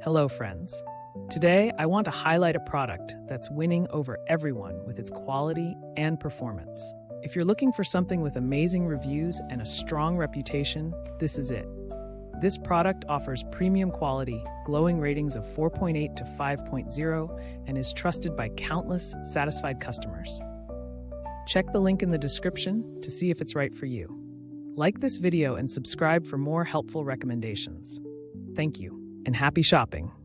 Hello, friends. Today, I want to highlight a product that's winning over everyone with its quality and performance. If you're looking for something with amazing reviews and a strong reputation, this is it. This product offers premium quality, glowing ratings of 4.8 to 5.0, and is trusted by countless satisfied customers. Check the link in the description to see if it's right for you. Like this video and subscribe for more helpful recommendations. Thank you, and happy shopping!